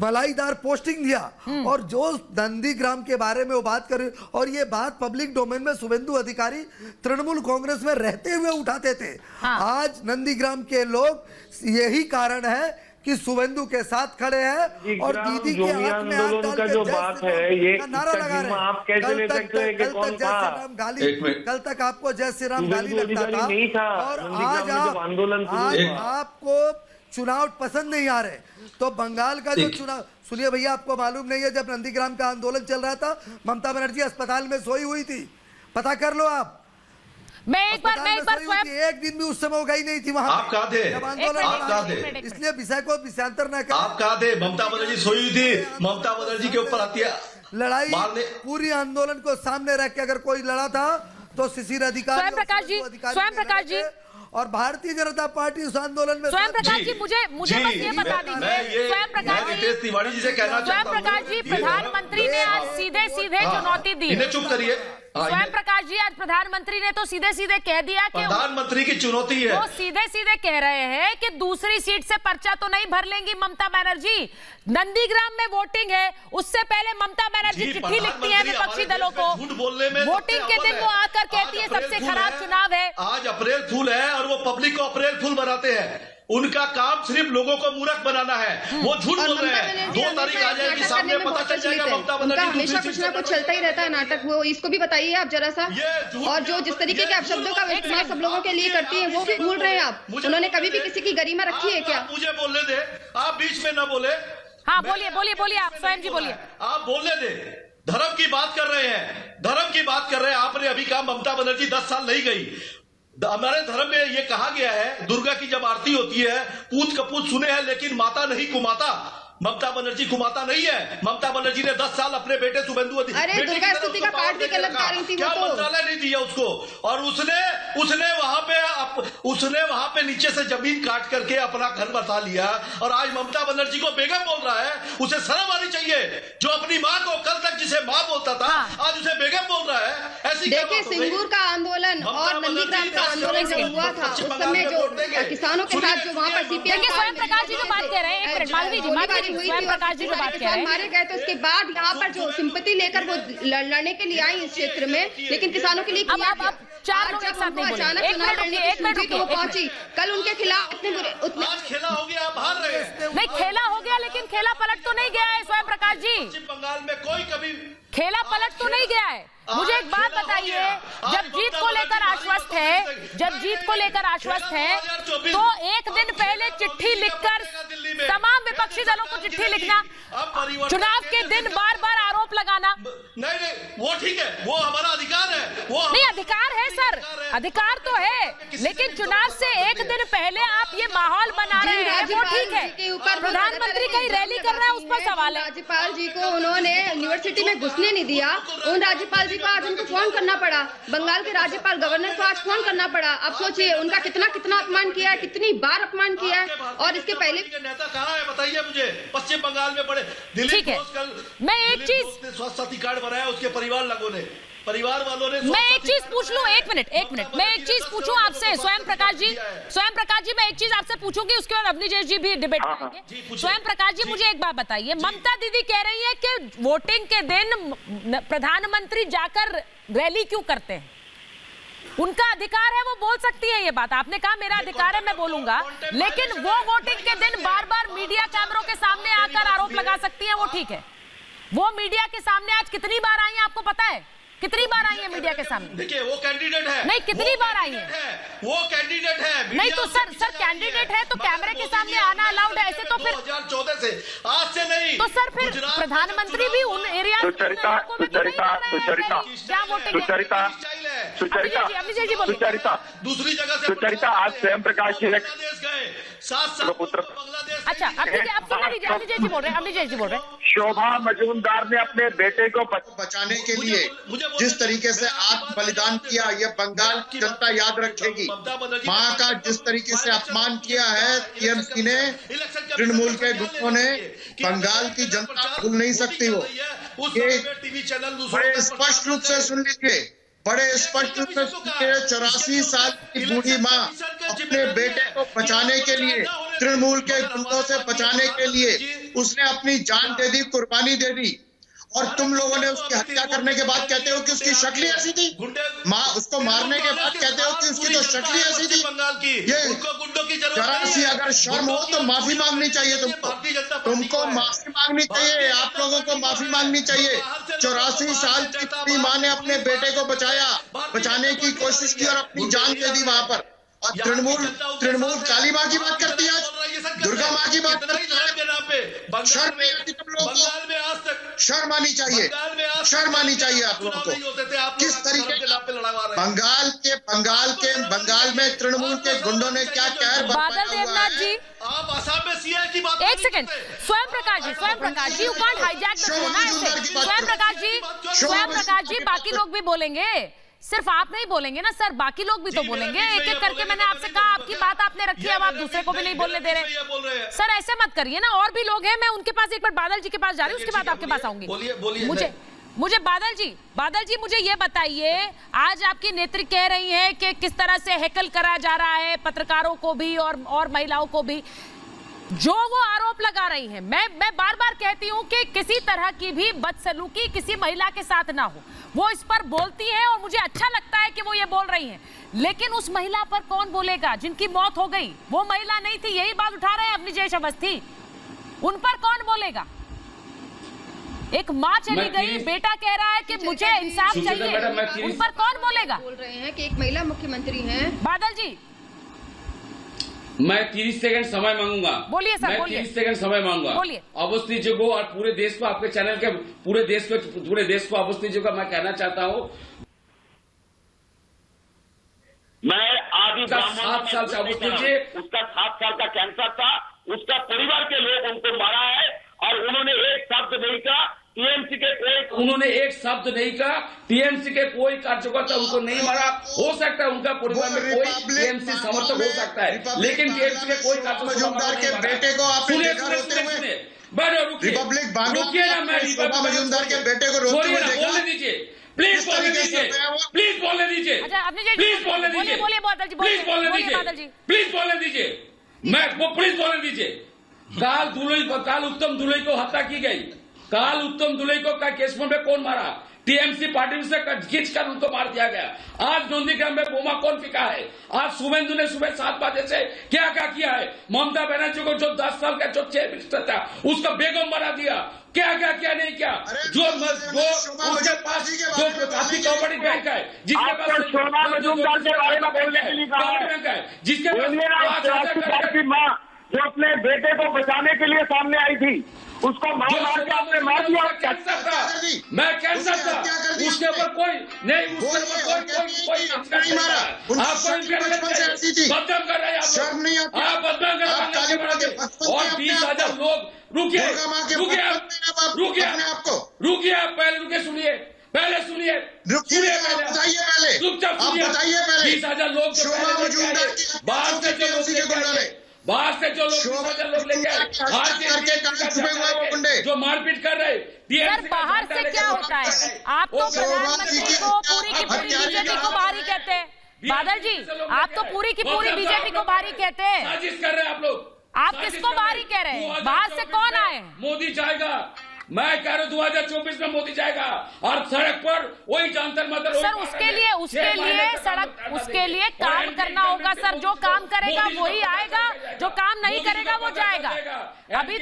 मलाईदार पोस्टिंग दिया। और जो नंदीग्राम के बारे में वो बात कर, और ये बात पब्लिक डोमेन में शुभेंदु अधिकारी तृणमूल कांग्रेस में रहते हुए उठाते थे। आज नंदीग्राम के लोग, यही कारण है कि शुभेंदु के साथ खड़े हैं और दीदी के हाथ में हाथ डाल के जो बात है ये नारा लगा रहे हैं। आप कैसे ले सकते हैं कि कौन था? कल तक आपको जय श्री राम गाली लगता था, और आज आपको चुनाव पसंद नहीं आ रहे। तो बंगाल का जो चुनाव, सुनिए भैया, आपको मालूम नहीं है जब नंदीग्राम का आंदोलन चल रहा था, ममता बनर्जी अस्पताल में सोई हुई थी, पता कर लो आप। मैं एक बार स्वयं, एक दिन भी उस समय वो गई नहीं थी वहां। आप कहा थे, आप कहा थे, इसलिए विषय को विषयांतर न करें। आप कहा थे ममता बनर्जी सोई थी, ममता बनर्जी के ऊपर आती है लड़ाई, पूरी आंदोलन को सामने रख के अगर कोई लड़ा था तो शिशिर अधिकारी, स्वयं प्रकाश जी और भारतीय जनता पार्टी उस आंदोलन में। स्वयं प्रकाश जी, मुझे बस ये बता दीजिए, स्वयं प्रकाश जी, प्रधानमंत्री ने आज सीधे चुनौती दी। चुप करिए। स्वयं प्रकाश जी, आज प्रधानमंत्री ने तो सीधे कह दिया कि प्रधानमंत्री की चुनौती है, वो सीधे कह रहे हैं कि दूसरी सीट से पर्चा तो नहीं भर लेंगी ममता बनर्जी, नंदीग्राम में वोटिंग है, उससे पहले ममता बनर्जी चिट्ठी लिखती है विपक्षी दलों को, वोटिंग के दिन वो आकर कहती है सबसे खराब चुनाव है। आज अप्रैल फूल है और वो पब्लिक को अप्रैल फूल बनाते हैं। उनका काम सिर्फ लोगों को मूर्ख बनाना है, वो झूठ बोल रहे हैं। 2 तारीख आ जाएगी, सामने पता चल जाएगा ममता बनर्जी हमेशा कुछ ना कुछ चलता ही रहता है नाटक, वो इसको भी बताइए आप जरा सा। और जो जिस तरीके के आप शब्दों का इस्तेमाल सब लोगों के लिए करती है वो भी भूल रहे हैं आप। उन्होंने कभी भी किसी की गरिमा रखी है क्या? मुझे बोलने दे, आप बीच में न बोले। हाँ बोलिए आप स्वयं जी बोलिए। आप बोलने दे, धर्म की बात कर रहे हैं, आपने अभी कहा ममता बनर्जी 10 साल नहीं गई। हमारे धर्म में ये कहा गया है, दुर्गा की जब आरती होती है, पूत कपूत सुने हैं लेकिन माता नहीं कुमाता। ममता बनर्जी घुमाता नहीं है। ममता बनर्जी ने 10 साल अपने बेटे शुभेंदु अरे दुर्गा स्तुति का पाठ भी गलत गा रही थी क्या वो तो। मंत्रालय नहीं दिया उसको, और उसने वहां पे नीचे से जमीन काट करके अपना घर बसा लिया, और आज ममता बनर्जी को बेगम बोल रहा है। उसे शर्म आनी चाहिए, जो अपनी माँ को कल तक जिसे माँ बोलता था आज उसे बेगम बोल रहा है। ऐसी देखिए सिंगूर का आंदोलन और नंदीग्राम का आंदोलन जो हुआ था उस समय जो किसानों के साथ जो वहाँ पर सीपीएम स्वयं प्रकाश जी जो बात कह रहे हैं, एक मिनट मालवी जी स्वयं प्रकाश जी जो बात कह रहे हैं, मारे गए तो उसके बाद यहाँ पर जो सिंपत्ति लेकर वो लड़ने के लिए आई इस क्षेत्र में, लेकिन किसानों के लिए अब 4 लोग एक साथ नहीं बोलेंगे। एक मिनट रुकिए, वो पहुंची कल उनके खिलाफ उतने खेला हो गया, आप हार रहे हैं। नहीं खेला हो गया, लेकिन खेला पलट तो नहीं गया है स्वयं प्रकाश जी। पश्चिम बंगाल में कोई कभी खेला पलट तो नहीं गया है। मुझे एक बात बताइए, जब जीत को लेकर आश्वस्त है, तो एक दिन पहले चिट्ठी लिखकर तमाम विपक्षी दलों को चिट्ठी लिखना, चुनाव के दिन बार बार आरोप लगाना, नहीं वो ठीक है, वो हमारा अधिकार है। वो नहीं अधिकार है सर, अधिकार तो है, लेकिन चुनाव से एक दिन पहले आप ये माहौल बना रहे हैं, वो ठीक है। प्रधानमंत्री कहीं रैली कर रहा है, उस पर सवाल है। राज्यपाल जी को उन्होंने यूनिवर्सिटी में घुसने नहीं दिया, उन राज्यपाल जी को आज उनको फोन करना पड़ा, बंगाल के राज्यपाल गवर्नर को आज फोन करना पड़ा। अब सोचिए उनका कितना अपमान किया है, कितनी बार अपमान किया है, और इसके पहले नेता कहाँ है बताइए मुझे। पश्चिम बंगाल में बड़े ठीक है। मैं एक चीज स्वास्थ्य साथी कार्ड बनाया उसके परिवार वालों ने मैं एक चीज पूछ लूं, एक मिनट मैं एक चीज पूछूं आपसे स्वयं प्रकाश जी, मैं एक चीज आपसे पूछूंगी, उसके बाद अवनीश जी भी डिबेट करेंगे। स्वयं प्रकाश जी मुझे एक बात बताइए, ममता दीदी कह रही है कि वोटिंग के दिन प्रधानमंत्री जाकर रैली क्यों करते हैं, उनका अधिकार है, वो बोल सकती है ये बात। आपने कहा मेरा अधिकार है मैं बोलूंगा, लेकिन वो वोटिंग के दिन बार बार मीडिया कैमरों के सामने आकर आरोप लगा सकती है, वो ठीक है। वो मीडिया के सामने आज कितनी बार आई है आपको पता है? कितनी बार आई है मीडिया के सामने? देखिए वो कैंडिडेट है। नहीं कितनी बार आई है? वो कैंडिडेट है। नहीं तो सर कैंडिडेट है तो कैमरे के सामने आना अलाउड है, ऐसे तो फिर 2014 से आज से नहीं। तो सर फिर प्रधानमंत्री भी उन एरिया दूसरी जगह से सुचरिता आज स्वयं प्रकाश जी अच्छा अब सुन लीजिए, अवनीश जी बोल रहे हैं। शोभा मजूमदार ने अपने बेटे को बचाने के लिए जिस तरीके से आत्म बलिदान किया, ये बंगाल की जनता याद रखेगी। मां का जिस तरीके से अपमान किया है टीएमसी ने, तृणमूल के गुटों ने, बंगाल की जनता भूल नहीं सकती। वो बड़े स्पष्ट रूप से सुन लीजिए, 84 साल की बूढ़ी माँ अपने बेटे को बचाने के लिए, तृणमूल के गुंडों से बचाने के लिए उसने अपनी जान दे दी, कुर्बानी दे दी, और तुम लोगों ने उसकी हत्या करने के बाद कहते हो कि उसकी शक्ल ऐसी थी। माँ उसको मारने के बाद कहते हो कि उसकी तो शक्ल ऐसी थी। ये जरा सी अगर शर्म हो तो माफी मांगनी चाहिए तुमको माफी मांगनी चाहिए, आप लोगों को माफी मांगनी चाहिए। 84 साल की बूढ़ी माँ ने अपने बेटे को बचाने की कोशिश की और अपनी जान दे दी वहां पर। और तृणमूल काली माँ की बात करती है, दुर्गा माँ की बात करती है। शर्म नहीं आती तुम लोगों को? शर्म आनी चाहिए, शर्म आनी चाहिए आप लोगों को। किस तरीके बंगाल में तृणमूल के गुंडों ने क्या कहर बादल देवनाथ जी, आप आसाम में सीएए की बात, एक second, Swayam Prakash ji, you can't hijack the show ना ऐसे। स्वयं प्रकाश जी बाकी लोग भी बोलेंगे, सिर्फ आप नहीं बोलेंगे ना सर, बाकी लोग भी तो बोलेंगे। एक एक करके मैंने आपसे कहा, आपकी बात आपने रखी है, अब आप दूसरे को भी नहीं बोलने दे रहे। सर ऐसे मत करिए ना, और भी लोग हैं, मैं उनके पास एक बार बादल जी के पास जा रही हूँ, उसके बाद आपके पास आऊंगी। मुझे बादल जी मुझे ये बताइए, आज आपकी नेत्री कह रही है कि किस तरह से हैकल करा जा रहा है पत्रकारों को भी और महिलाओं को भी, जो वो आरोप लगा रही हैं। मैं बार बार कहती हूं कि किसी तरह की भी बदसलूकी किसी महिला के साथ ना हो, वो इस पर बोलती है और मुझे अच्छा लगता है कि वो ये बोल रही हैं, लेकिन उस महिला पर कौन बोलेगा जिनकी मौत हो गई? वो महिला नहीं थी, यही बात उठा रहे हैं अवनीश अवस्थी, उन पर कौन बोलेगा? एक माँ चली गई, बेटा कह रहा है कि मुझे इंसाफ चाहिए, उन पर कौन बोलेगा? बोल रहे हैं कि एक महिला मुख्यमंत्री हैं। बादल जी मैं 30 सेकंड समय मांगूंगा। बोलिए सर, बोलिए। 30 सेकंड समय मांगूंगा। बोलिए। अवस्थी जी को और पूरे देश को, आपके चैनल के पूरे देश को अवस्थी जी को मैं कहना चाहता हूँ, मैं आदि 7 साल से अवस्थी जी, उसका 7 साल का कैंसर था, उसका परिवार के लोग उनको मारा है उन्होंने एक शब्द नहीं कहा टीएमसी के कोई कार्यकर्ता उनको नहीं मारा। हो सकता है उनका परिवार में कोई टीएमसी समर्थक हो सकता है, लेकिन टीएमसी के कोई मजूमदार के बेटे को आपने देखा रोते हुए? रिपब्लिक रुकिए ना, मैं मजूमदार के बेटे को रोते हुए देखा? बोलने दीजिए, प्लीज बोलने दीजिए, प्लीज बोलने दीजिए, प्लीज बोलने दीजिए, प्लीज बोलने दीजिए, प्लीज बोलने दीजिए, मैं वो प्लीज बोलने दीजिए। काल उत्तम दुलई को हत्या की गई। काल उत्तम दुलई को का केस में कौन मारा? टीएमसी पार्टी से खींच कर उनको मार दिया गया। आज नंदीग्राम में बोमा कौन फेंका है? आज शुभेंदु ने सुबह 7 बजे से क्या किया है? ममता बनर्जी को जो 10 साल का जो चीफ मिनिस्टर था उसको बेगम बना दिया। क्या नहीं क्या? जो उसके पास जो काफी कॉपरेटिव बैंक है, जिसके पास मजूमदार के बारे में बोलने के लिए कहा है, जिसके जो अपने बेटे को बचाने के लिए सामने आई थी, उसको मार के आपने मार दिया। मैं कैंसर था, उसके ऊपर कोई नहीं, उसके ऊपर कोई नहीं मारा। आप बदनाम कर रहे हैं, आप बदनाम कर रहे हैं। और 20,000 लोग रुकिए, पहले सुनिए, पहले चुपचाप सुनिए। 20,000 लोग बाहर से जो लोग 20,000 लोग लेके आए, जो मारपीट कर रहे हैं। सर बाहर से क्या होता है? आप तो प्रधानमंत्री को पूरी की पूरी बीजेपी को बाहरी कहते हैं। बादल जी, आप तो पूरी की पूरी बीजेपी को बाहरी कहते हैं। साजिश कर रहे हैं आप लोग। आप किसको बाहरी कह रहे हैं? बाहर से कौन आए? मोदी जाएगा, मैं कह रहा हूँ 2024 में मोदी जाएगा और सड़क पर वही जंतर मंतर। सर उसके लिए काम करना होगा सर। जो काम करेगा वही आएगा, जो काम नहीं करेगा वो जाएगा। अभी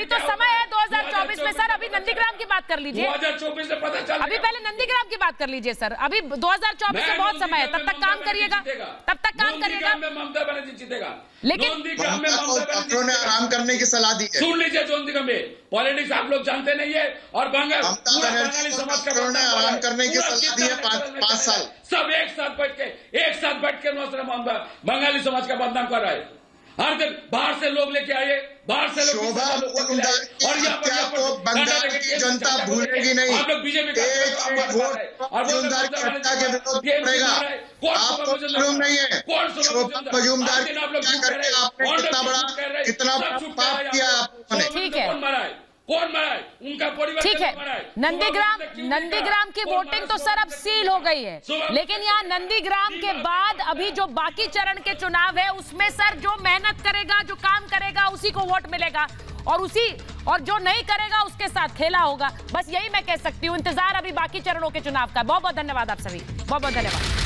तो समय है 2024 में सर। अभी नंदीग्राम की बात कर लीजिए, 2024 में पता चल। अभी पहले नंदीग्राम की बात कर लीजिए सर। अभी 2024 में बहुत समय है, तब तक काम करिएगा, ममता बनर्जी जीतेगा। लेकिन डॉक्टरों ने आराम करने की सलाह दी है। सुन लीजिए, नंदीग्राम में पॉलिटिक्स आप लोग जानते नहीं है। और बंगाली समाज का आराम करने की सलाह दी है 5 साल। सब एक साथ बैठ के बंगाली समाज का बदनाम कर रहा है। हर दिन बाहर से लोग लेके आए, बाहर से लोग और बंगाल की जनता भूलेगी नहीं। आप लोग बीजेपी के विरोध पड़ेगा। आपको मालूम नहीं है शोभा मजूमदार आपने कितना पाप किया आपने। ठीक है, कौन मरा है? उनका परिवार। ठीक है, नंदीग्राम की वोटिंग तो सर अब सील हो गई है, लेकिन यहाँ नंदीग्राम के बाद अभी जो बाकी चरण के चुनाव है उसमें सर जो मेहनत करेगा, जो काम करेगा उसी को वोट मिलेगा, और जो नहीं करेगा उसके साथ खेला होगा। बस यही मैं कह सकती हूँ। इंतजार अभी बाकी चरणों के चुनाव का। बहुत बहुत धन्यवाद आप सभी, बहुत बहुत धन्यवाद।